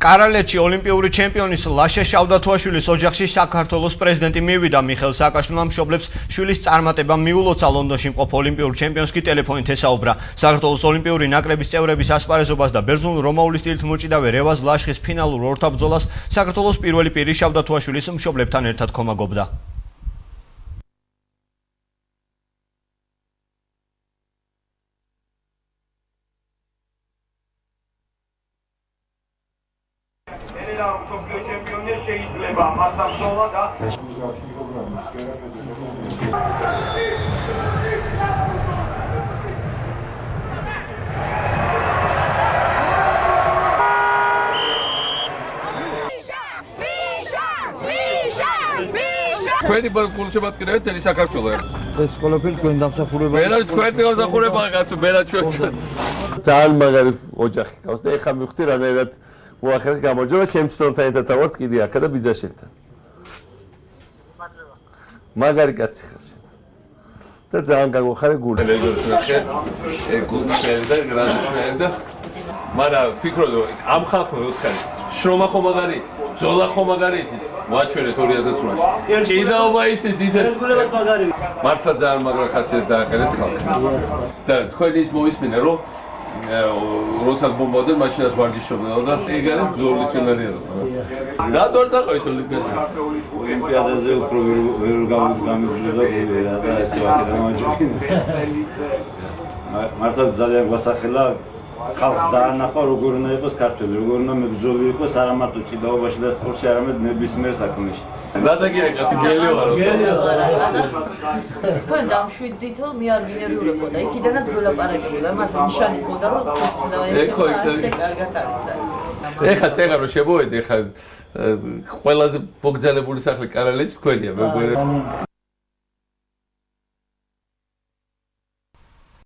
კარალეთში ოლიმპიური ჩემპიონის ლაშა შავდათოაშვილის ოჯახში საქართველოს პრეზიდენტი მივიდა. მიხეილ სააკაშვილმა მშობლებს შვილის წარმატება მიულოცა. ლონდონში მყოფ ოლიმპიურ ჩემპიონს კი ტელეფონით ესაუბრა. საქართველოს ოლიმპიური ნაკრების წევრების ასპარეზობას და ბერძნულ-რომაული სტილით მოჭიდავე რევაზ ლაშხის ფინალურ ორთაბრძოლას საქართველოს პირველი პირი შავდათოაშვილის მშობლებთან ერთად ხომაგობდა. Თქვენი გულშემატკივრები თელი საქართველო. ეს ყველაფერი თქვენ დამსახურება. მერა თქვენი დამსახურებაა კაცო, მერა ჩვენ. ძალიან მაგარი ოჯახი გავს და ეხა მივხვდი რანაირად მოახერხეთ გამარჯვება ჩემ ცნობთან ერთად ავართ კიდე აქა და ბიძაშენთან. მაგარი კაცი ხარ. და ძალიან გაგოხარე გული. ტელევიზორს ნახე, გულშემატკივრი და გრანდშემატკივრი და მაგრამ ფიქრობ ამ ხალხმა ვუთხარი შრომა ხომ მაგარი იცის, ბრძოლა ხომ მაგარი იცის, ვაჩვენეთ 2008-ში. ჭიდაობა იცის ისე. რეგულარულად მაგარი. მართლა ძალიან მაგრა ხასიათი დააყენეთ ხალხს. და თქვენი ის მოისმინე რომ როცა ბომბავდნენ მაშინაც ვარჯიშობდნენ და ეგარი ბრძოლის სცენარია. რატო არ წაყვით ოლიმპიადაზე? ოლიმპიადაზე უფრო ვერ გამიძვლებდა გული რა და ესე ვაკეთე გამარჯვება. მართლა ძალიან გვასახელა ხალხს დაანახვა როგორ უნდა იყოს ქართველი, როგორ უნდა მებრძოლი იყოს არა მარტო ჭიდაობაში და სპორტში, არამედ ნებისმიერ საქმეში. რატაგია კაცი გელი ვარ. თქვენ დამშვიდით რომ მე არ მინერვიულიყო და იქიდანაც გველაპარაკებოდა, მას ნიშანი ხოდა რომ ასე კარგად არის. ეხა წეღა რომ შემოვედი, ეხა ყველაზე მოგზაურებული სახლი კარალეთში თქვენია, მე